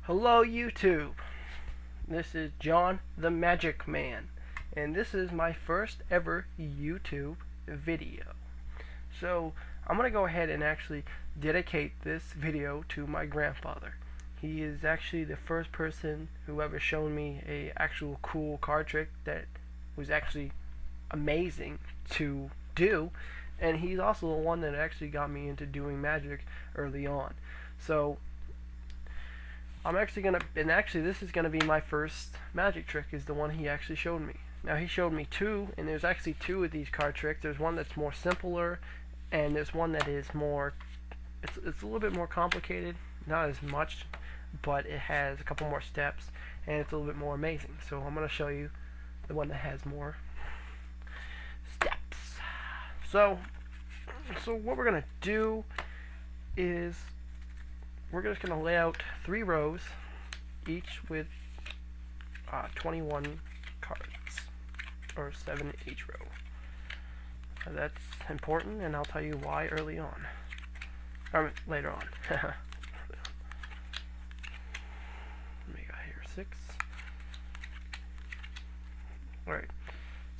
Hello YouTube, this is John the Magic Man, and this is my first ever YouTube video. So I'm going to go ahead and actually dedicate this video to my grandfather. He is actually the first person who ever shown me a actual cool card trick that was actually amazing to do, and he's also the one that actually got me into doing magic early on. So I'm actually gonna, and actually this is gonna be my first magic trick, is the one he actually showed me. Now he showed me two, and there's actually two of these card tricks. There's one that's more simpler, and there's one that is more, it's a little bit more complicated, not as much, but it has a couple more steps, and it's a little bit more amazing. So I'm gonna show you the one that has more steps. So what we're gonna do is we're just going to lay out 3 rows, each with 21 cards, or 7 each row. That's important, and I'll tell you why early on, or later on. What we got here? 6. Alright,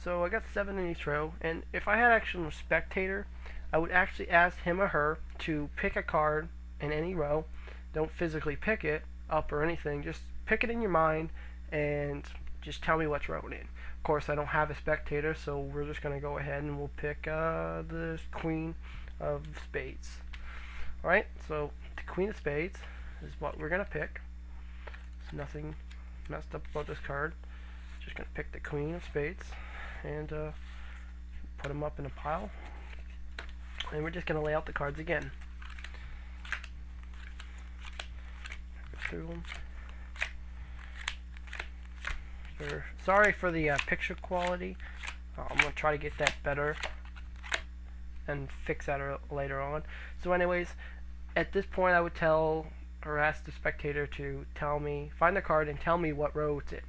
so I got 7 in each row, and if I had actually a spectator, I would actually ask him or her to pick a card in any row. Don't physically pick it up or anything, just pick it in your mind and just tell me what's wrote in. Of course, I don't have a spectator, so we're just going to go ahead and we'll pick the Queen of Spades. Alright, so the Queen of Spades is what we're going to pick. There's nothing messed up about this card. Just going to pick the Queen of Spades and put them up in a pile. And we're just going to lay out the cards again. Through them. Sorry for the picture quality. I'm going to try to get that better and fix that later on. So anyways, at this point I would tell or ask the spectator to tell me, find the card and tell me what row it's in.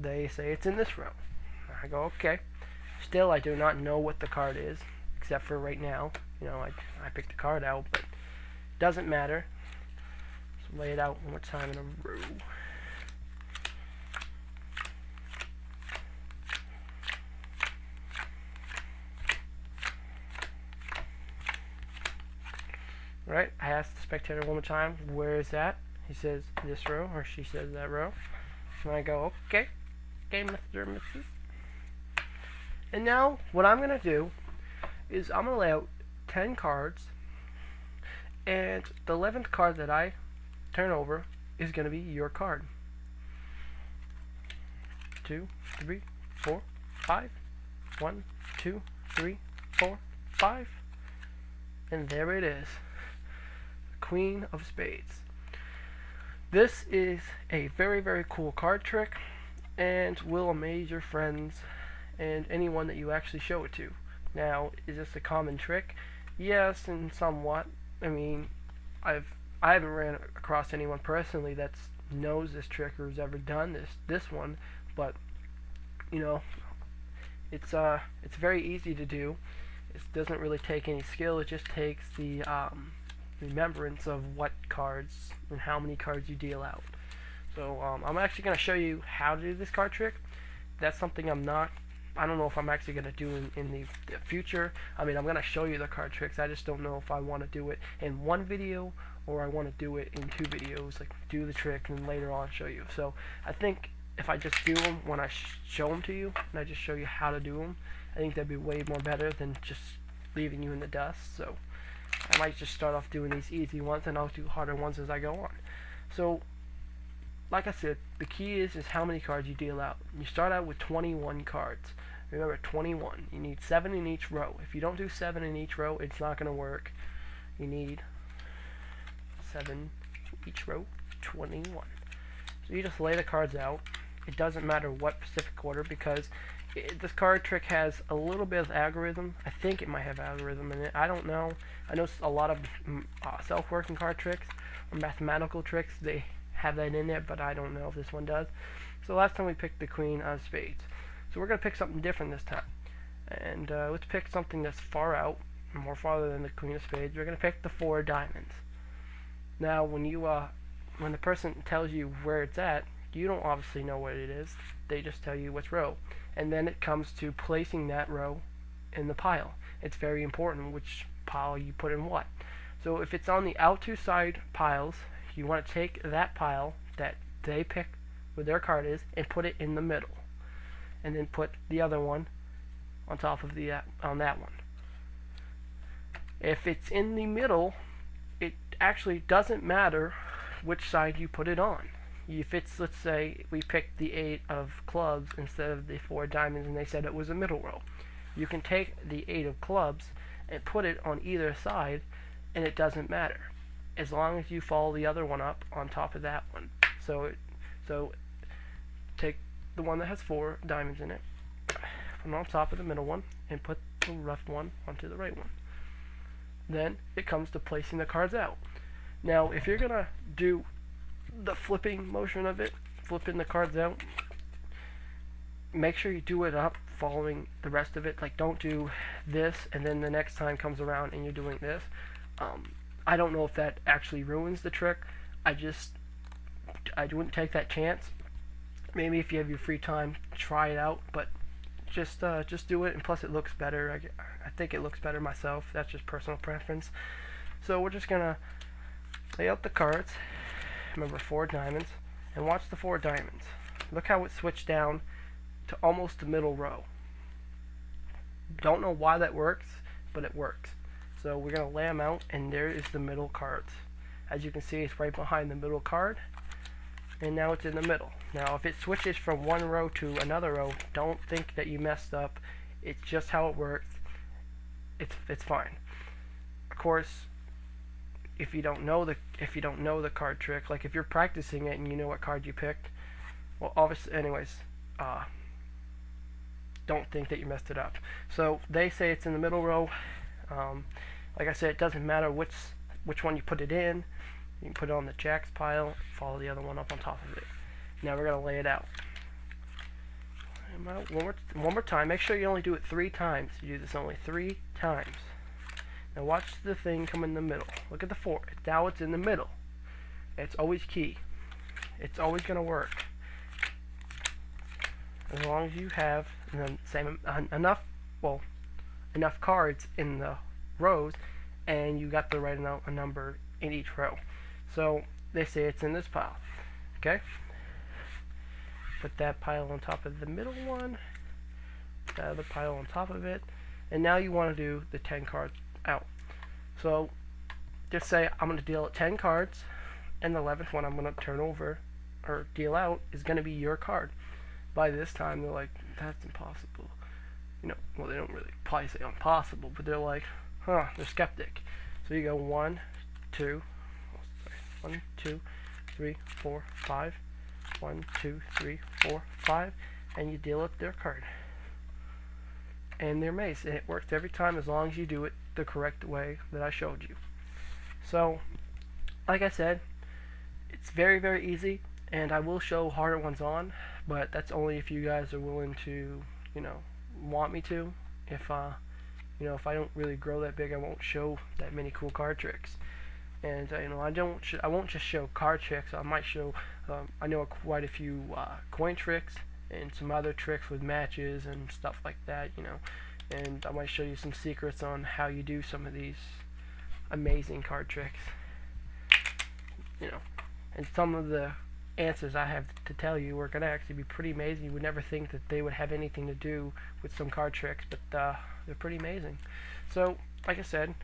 They say it's in this row. I go, okay. Still, I do not know what the card is, except for right now. You know, I picked the card out, but it doesn't matter. Lay it out one more time in a row. Alright, I asked the spectator one more time, where is that? He says this row, or she says that row. And I go, okay, Mr. and Mrs. And now, what I'm going to do is I'm going to lay out 10 cards, and the 11th card that I turn over is going to be your card. 2, 3, 4, 5. 1, 2, 3, 4, 5. And there it is. Queen of Spades. This is a very, very cool card trick and will amaze your friends and anyone that you actually show it to. Now, is this a common trick? Yes, and somewhat. I mean, I haven't ran across anyone personally that knows this trick or has ever done this one, but you know, it's very easy to do. It doesn't really take any skill. It just takes the remembrance of what cards and how many cards you deal out. So I'm actually going to show you how to do this card trick. That's something I don't know if I'm actually going to do in the future. I mean, I'm going to show you the card tricks. I just don't know if I want to do it in one video or I want to do it in 2 videos, like do the trick and later on show you. So I think if I just do them when I show them to you, and I just show you how to do them, I think that'd be way more better than just leaving you in the dust. So I might just start off doing these easy ones, and I'll do harder ones as I go on. So like I said, the key is how many cards you deal out. You start out with 21 cards. Remember, 21. You need 7 in each row. If you don't do 7 in each row, it's not going to work. You need 7 each row, 21. So you just lay the cards out. It doesn't matter what specific order, because this card trick has a little bit of algorithm. I think it might have algorithm in it. I don't know. I know a lot of self-working card tricks or mathematical tricks, they have that in there, but I don't know if this one does. So last time we picked the Queen of Spades. So we're going to pick something different this time. And let's pick something that's far out, more farther than the Queen of Spades. We're going to pick the 4 diamonds. Now, when you when the person tells you where it's at, you don't obviously know what it is. They just tell you which row. And then it comes to placing that row in the pile. It's very important which pile you put in what. So if it's on the out two side piles, you want to take that pile that they pick where their card is and put it in the middle. And then put the other one on top of on that one. If it's in the middle, it actually doesn't matter which side you put it on. If it's, let's say, we picked the 8 of clubs instead of the 4 diamonds and they said it was a middle row, you can take the 8 of clubs and put it on either side and it doesn't matter as long as you follow the other one up on top of that one. So take the one that has 4 diamonds in it, put it on top of the middle one, and put the left one onto the right one. Then it comes to placing the cards out. Now, if you're gonna do the flipping motion of it, flipping the cards out, make sure you do it up following the rest of it. Like, don't do this and then the next time comes around and you're doing this. I don't know if that actually ruins the trick. I wouldn't take that chance. Maybe if you have your free time, try it out, but just do it. And plus, it looks better. I think it looks better myself. That's just personal preference. So we're just gonna lay out the cards. Remember, 4 diamonds, and watch the 4 diamonds. Look how it switched down to almost the middle row. Don't know why that works, but it works. So we're gonna lay them out, and there is the middle cards. As you can see, it's right behind the middle card, and now it's in the middle. Now, if it switches from one row to another row, don't think that you messed up. It's just how it works. It's fine. Of course, if you don't know the card trick, like if you're practicing it and you know what card you picked, well, obviously, anyways, don't think that you messed it up. So they say it's in the middle row. Like I said, it doesn't matter which one you put it in. You can put it on the jacks pile, follow the other one up on top of it. Now we're gonna lay it out. One more time. Make sure you only do it 3 times. You do this only 3 times. Now watch the thing come in the middle. Look at the 4. Now it's in the middle. It's always key. It's always gonna work. As long as you have the same enough cards in the rows, and you got the right number in each row. So they say it's in this pile. Okay. Put that pile on top of the middle one. That other pile on top of it, and now you want to do the 10 cards out. So just say I'm going to deal 10 cards, and the 11th one I'm going to turn over or deal out is going to be your card. By this time, they're like, that's impossible. You know, well, they don't really probably say impossible, but they're like, they're skeptic. So you go 1, 2, 3, 4, 5. 1, 2, 3, 4, 5, and you deal up their card. And they're amazed, and it works every time as long as you do it the correct way that I showed you. So, like I said, it's very, very easy, and I will show harder ones on, but that's only if you guys are willing to, want me to. If if I don't really grow that big, I won't show that many cool card tricks. And I won't just show card tricks. I might show I know quite a few coin tricks and some other tricks with matches and stuff like that, and I might show you some secrets on how you do some of these amazing card tricks, and some of the answers I have to tell you are going to actually be pretty amazing. You would never think that they would have anything to do with some card tricks, but they're pretty amazing. So, like I said,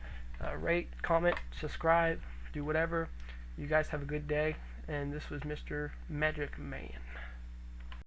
rate, comment, subscribe, do whatever. You guys have a good day, and this was Mr. Magic Man.